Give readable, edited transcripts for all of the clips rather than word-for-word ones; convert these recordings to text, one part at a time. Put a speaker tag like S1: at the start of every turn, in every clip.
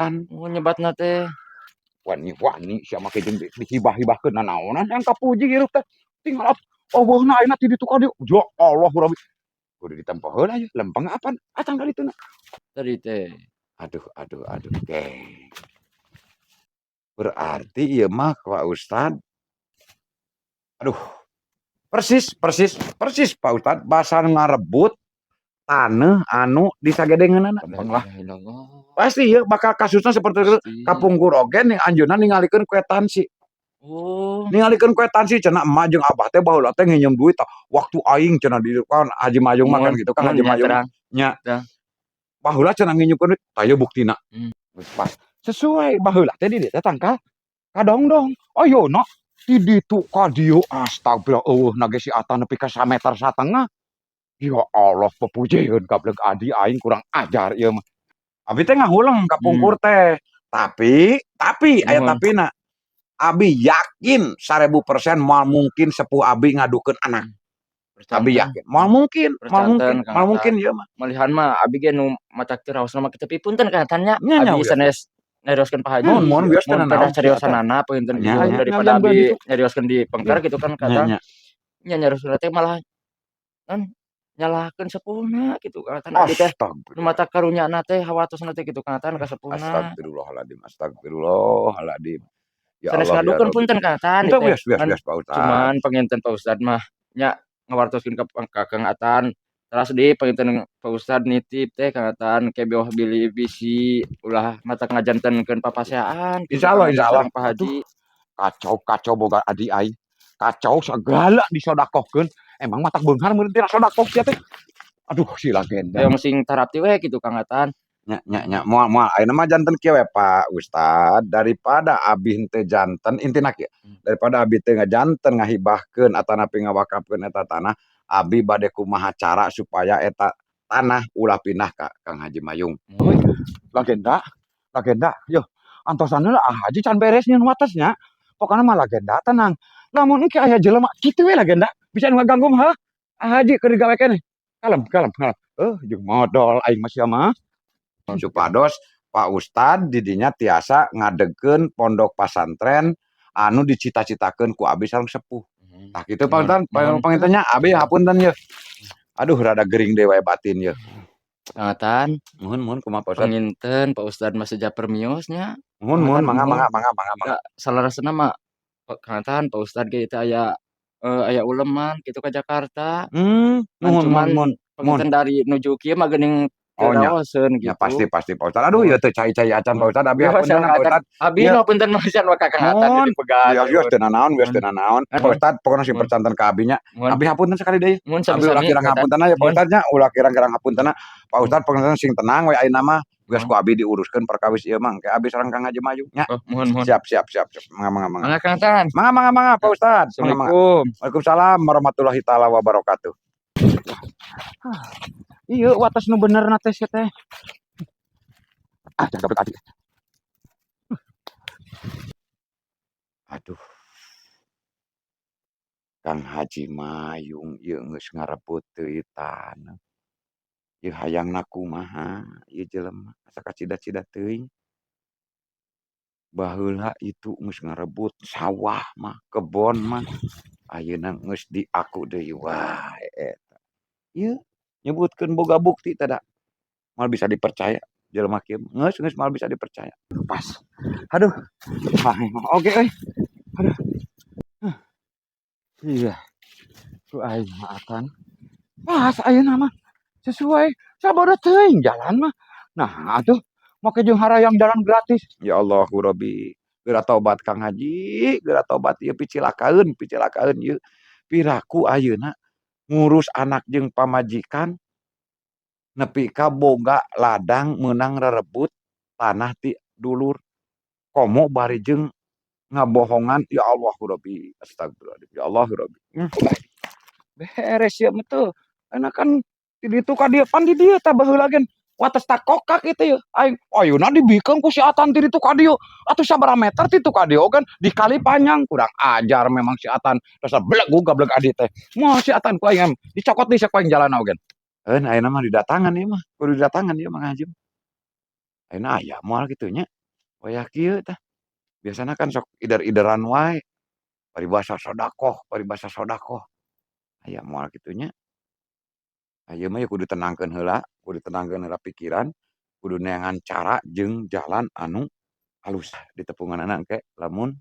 S1: Oh nyebatna teh.
S2: Wani-wani sia make jeung dihibah-hibahkeun nanaonan yang kapuji hirup teh. Tinggal eueuhna ayeuna ti ditu ka dieu. Ya Allah Rabbi. Kudu ditempo heula ye lempeng apa acang ka dituna.
S1: Tadi teh.
S2: Aduh. Berarti ieu mah Pak Ustad. Aduh. Persis Pak Ustad bahasa ngarebut taneuh anu disagedengeunana. Lempeng lah. Pasti ya bakal kasusnya seperti itu. Kapungkur oge nih anjeunna ningalikeun kwetansi.
S1: Oh.
S2: Ningalikeun kwetansi cenah emak jeung abah teh baheula teh nginjem duit waktu aing cenah di kan Haji Mayung mah kan gitu kan Haji Mayung nya. Baheula cenah nginjemkeun duit tah ieu buktina. Pas sesuai baheula teh di dieu tangkal kadongdong. Ayeuna ti ditu ka dieu astagfirullah eueuhna ge si Atan nepi ka 1,5 meter. Ya Allah pepujieun gablek adi aing kurang ajar ieu mah. Abi teh ngahuleng ka pungkur teh. Tapi aya tapina. Abi yakin 1000% moal mungkin sepuh abi ngadukeun anak. Abi yakin. Moal mungkin ieu mah.
S1: Malihan mah abi ge nu macak teu raosna mah tapi punten katanya abi sanes nyarioskeun Pak Haji.
S2: Mun bios teh
S1: pada cariosanana punten gitu daripada abi nyarioskeun di pengker gitu kan kata. Nya nyarioskeun teh malah kan nyalahkeun sepuhna gitu kan abi teh nu mata karunyana teh hawatosna teh gitu kan ka sepuhna.
S2: Astagfirullahaladzim.
S1: Ya Allah ya Rabbi. Punten katan
S2: itu bias Pak Ustad.
S1: Cuman penginten Pak Ustad mah nya ngawartoskeun ka Kang Atan. Terus di penginten Pak Ustad nitip teh Kang Atan ke beuh bili bisi ulah mata ngajantenkeun papaseaan.
S2: Insyaallah Pak Haji. Kacau boga adi aing. Kacau segala disodakohkeun. Emang matak beunghar mun teu sodakoh sia teh. Aduh si legenda.
S1: Yang sing tarapti we gitu Kang Atan.
S2: Nya moal ayeuna mah janten kieu we Pak Ustad daripada abi henteu janten intina kieu daripada abi teu ngajanten ngahibahkeun atau napi ngawakafkeun eta tanah abi bade kumaha cara supaya eta tanah ulah pindah ka Kang Haji Mayung. Legenda yo antosan heula Haji can beres nyeun watesnya pokona mah legenda tenang lamun engke aya jelema kitu we legenda bisa ngaganggu mah Haji keur digawe keneh kalem jeung modal aing mah sia mah supados Pak Ustad didinya tiasa ngadegkeun pondok pasantren anu dicita-citakeun ku abi sareng sepuh. Tah kitu Pak Ustad pangintennya abi hapunten ye. Aduh rada gering deui wae batin ye.
S1: Kang Atan,
S2: Muhun kumaha Pak Ustad.
S1: Panginten Pak Ustad mah sejaper miosnya.
S2: Muhun mangga.
S1: Salarasna mah Kang Atan Pak Ustad ge teh aya uleman kitu ka Jakarta.
S2: Muhun.
S1: Panginten dari nuju kieu mah geuning raoseun gitu.
S2: Ya pasti Pak Ustad. Aduh ya teu cai-cai acan Pak Ustad abi hapunten Pak Ustad.
S1: Abi nu punten masian wa Kang Atan di pegat.
S2: Bios teu nanaon. Pak Ustad pokona sing percanten ka abinya. Abi hapunten sakali deui. Abi ulah kirang hapunten ya Pak Ustadnya, ulah kirang hapunten. Pak Ustad pokona sing tenang we ayeuna mah. Geus ku abi diuruskeun perkawis ieu mah engke abi sareng Kang Haji Mayung nya.
S1: Mohon.
S2: Siap. Mangga.
S1: Mangga Kang Atan.
S2: Mangga Pak Ustad.
S1: Assalamualaikum.
S2: Waalaikumsalam warahmatullahi taala wabarakatuh. Iya wates nu bener na teh teh. Jangan tadi. Aduh. Kang Haji Mayung ieu geus ngarebut teuy tanah. Ieu hayangna kumaha ieu jelema asa kacida-cida teuing. Baheula itu geus ngarebut sawah mah, kebon mah. Ayeuna geus diaku deui wae eta. Ieu nyebutkeun boga bukti tada mal bisa dipercaya jelema kieu geus mal bisa dipercaya pas aduh oke euy aduh iya ku aing mah akan pas ayeuna mah sesuai sabada teuing jalan mah nah atuh make jeung harayang jalan gratis ya Allahu Rabbi geura tobat Kang Haji geura tobat ieu picilakaeun ieu piraku ayeuna ngurus anak jeung pamajikan nepi ka boga ladang meunang rerebut tanah ti dulur komo bari jeung ngabohongan ya Allahu Rabbi astagfirullahaladzim ya Allahu Rabbi beres ya betul enakan di ditu ka dieu pan di dieu tah baheula gen wates takokak kitu ye aing ayeuna dibikeun ku si Atan ti ditu ka dieu atuh sabaraha meter ti ditu ka dieu kan dikali panjang kurang ajar memang si Atan dasar belegu gablek adi teh moal si Atan ku aing dicokot deui saku aing jalan ogen ayeuna mah didatangan ieu mah kudu didatangan ieu Mang Haji Ayeuna aya moal kitu nya. Wayah kieu tah. Biasana kan sok ider-ideran wae. Paribasa sodakoh. Aya moal kitu nya. Ieu mah ya kudu tenangkeun heula pikiran, kudu neangan cara jeung jalan anu halus di tepunganana engke lamun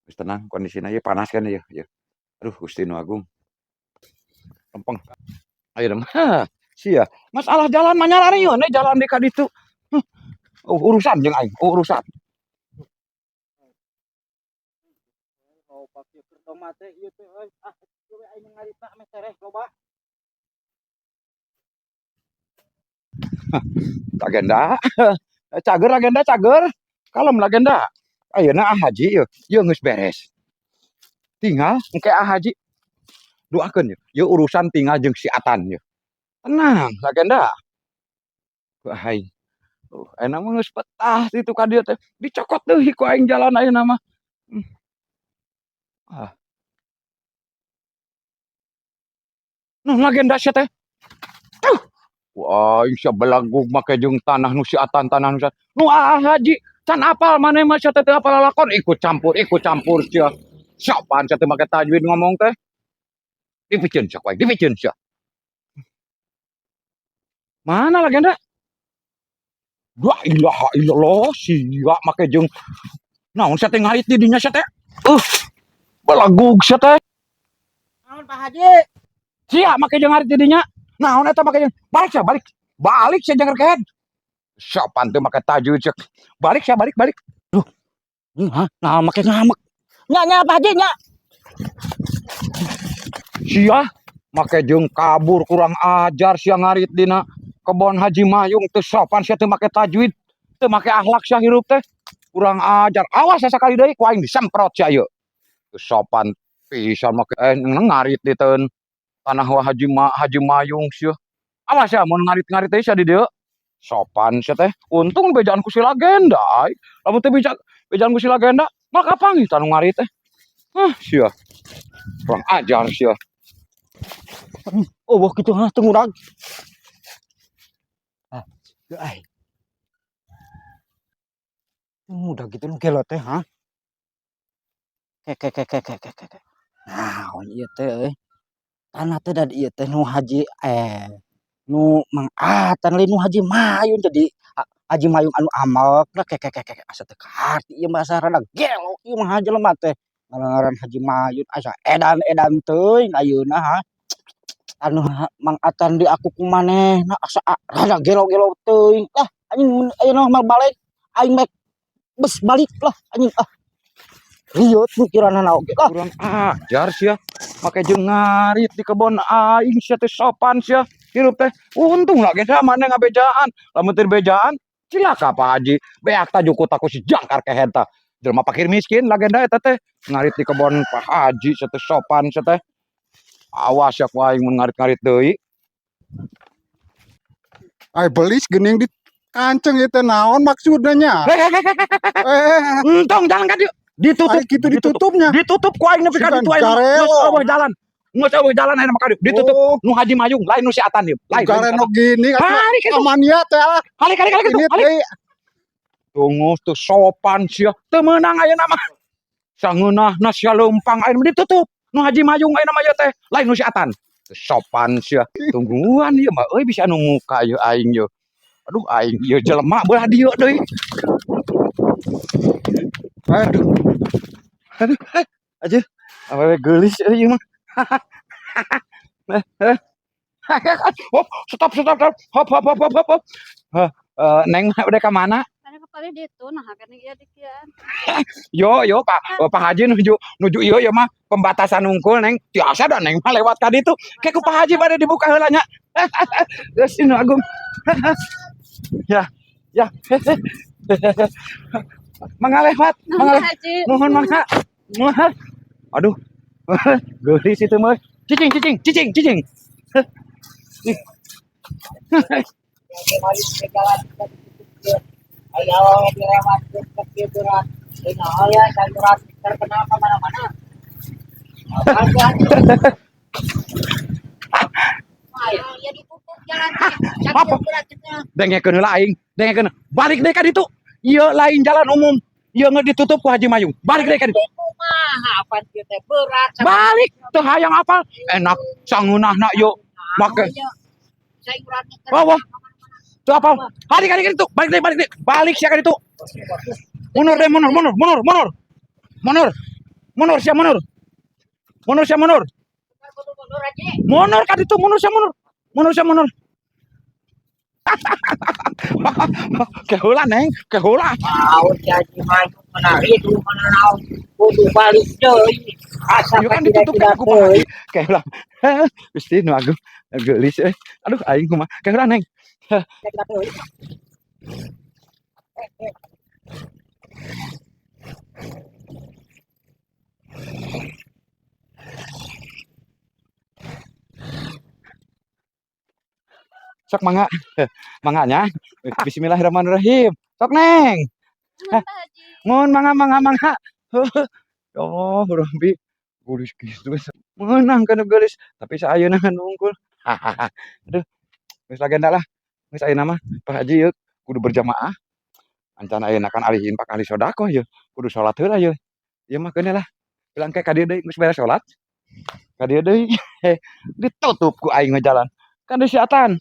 S2: geus tenang kondisina ieu panas kan ieu. Aduh Gusti Nu Agung. Lempeng. Ayeuna mah sia, masalah jalan mah nyararieun we jalan di ka ditu. Urusan jeung aing, urusan.
S3: Oh, pake keur mate ieu teh euy. Ieu we aing ngarita meh tereh loba.
S2: Agenda. Cager. Kalem agenda. Ayeuna Haji ieu geus beres. Tinggal engke Haji doakeun ieu urusan tinggal jeung si Atan ieu. Tenang, agenda. Aing. Ayeuna mah geus betah situ ka dieu teh. Dicokot deui ku aing jalan ayeuna mah. Nah, agenda sia teh. Wah, insya belagug make jeung tanah nu si Atan tanah nu nu Haji can apal maneh mah sia teh apal lakon ikut campur sia. Siapaan sia teh make tajwid ngomong teh. Dipikeun sia. Mana legenda? La ilaha illallah sia make jeung naon sia teh ngait di dinya sia teh. Belagug sia teh.
S3: Naon Pak Haji?
S2: Sia make jeung ngait di dinya. Naon eta make jeung balik sia jeung reken. Siapaan teh make tajwid sia. Balik. Duh. Nah make ngamek.
S3: Nya Pak Haji nya.
S2: Sia make jeung kabur kurang ajar sia ngarit dina kebon Haji Mayung teu sopan sia teu make tajwid, teu make akhlak sia hirup teh. Kurang ajar. Awas sakali deui ku aing disemprot sia ieu. Teu sopan pisan make ngarit di teun tanah Haji Mayung sia. Awas ya mun ngarit-ngarit teh sia di dieu. Sopan sia teh. Untung bejaan ku si Legenda. Lamun teu bejaan ku si Legenda, mah kapangi tanu ngarit teh. Sia. Kurang ajar sia.
S3: Oh, wah kitu teu ngurang. Teu ai. Udah gitu nu gelot teh, Kek. Naon ieu teh euy. Tanah teh da ieu teh nu Haji nu Mang Atan lain nu Haji Mayung jadi Haji Mayung anu amalna kek asa teu kaharti ieu mah asa rada gelo ieu mah jelema teh. Ngaran Haji Mayung asa edan teuing ayeuna anu Mang Atan di aku ku manehna asa rada gelo teuing. Lah anjing ayeuna mah balik aing mek bes balik lah anjing riot pikiranna oge lah.
S2: Kurang ajar sia. Make jeung ngarit di kebon aing sia teh sopan sia. Hirup teh untung lah geus maneh ngabejaan. Lamun teu bejaan cilaka Pak Haji. Beak ta jukut aku si jangkar kehead tah. Jelema fakir miskin Legenda eta teh ngarit di kebon Pak Haji sia teh sopan sia teh. Awas ya ku aing mun ngarit-ngarit deui.
S4: Ai belis geuning di kanceng itu naon maksudnya nya?
S2: Entong jalan ka dieu. Ditutup
S4: Gitu ditutupnya.
S2: Ditutup ku aing nepi ka ditu aing. Geus eueuh jalan ayeuna mah ka dieu. Ditutup nu Haji Mayung lain nu si Atan dieu. Lain.
S4: Gareno gini amania teh lah.
S2: Halik
S4: Ini teh
S2: tunggu teu sopan sia. Teu meunang ayeuna mah. Sangeunahna sia leumpang ayeuna ditutup. Nu Haji Mayung ayeuna mah teh lain nu si Atan. Teu sopan sia. Tungguan ieu mah euy bisa anu muka ieu aing ieu. Aduh aing ieu jelema belah dieu deui. Aduh. Aja. Awewe geulis ieu mah. Hop, stop. Hop. Neng udah ke mana?
S5: Kan kali di itu nah kan ieu dikian.
S2: Yo Pak Haji nuju ieu ya mah pembatasan unggul neng. Tiasa da neng mah lewat ka ditu. Kayak ku Pak Haji bade dibuka heula nya. Geus Sinu Agung. Ya. Mangga lewat. Nuhun mangga. Aduh. Geulis itu mah. Cicing.
S3: Ayo direwat ke berat. Ini ya darurat terkenal kemana-mana. Ayo ya ditutup
S2: Apa? Dengekeun heula aing, dengekeun. Balik deui ka ditu. Ieu lain jalan umum. Ieu ditutup ku Haji Mayung. Balik deui ka ditu.
S6: Apa kieu teh berat
S2: Balik teu hayang apal. Enak sangeunahna ieu. Make
S6: sayurannya
S2: wah. Teu apal. Hari ka ditu. Balik deui. Balik sia ka ditu. Mundur deh, mundur. Mundur sia mundur. Mundur sia mundur. Mundur ka ditu, mundur sia mundur. Mundur sia mundur. Keheula Neng, keheula.
S6: Naon Haji Mayung mana itu mana naon kudu balik deui. Asa
S2: Ieu kan
S6: tidak
S2: ditutup
S6: tidak
S2: ku Pak Haji. Keheula. Gusti nu agung geulis euy. Aduh aing kumaha. Keheula Neng.
S6: deui.
S2: Sok mangga. Manganya. Bismillahirrahmanirrahim. Sok Neng.
S5: Nuhun Pak Haji.
S2: Mun mangga. Oh, Rabbi. Geulis kitu meunang kana geulis, tapi saeyeuna nungkul. Aduh, geus legenda lah. Geus ayeuna mah Pak Haji yeuh kudu berjamaah. Ancan ayeuna kan ari infak ahli sodaqoh yeuh. Kudu salat heula yeuh. Ieu mah keuneu lah. Bilang ke ka dieu deui geus beres salat. Ka dieu deui. Ditutup ku aing mah jalan. Kan deui si Atan.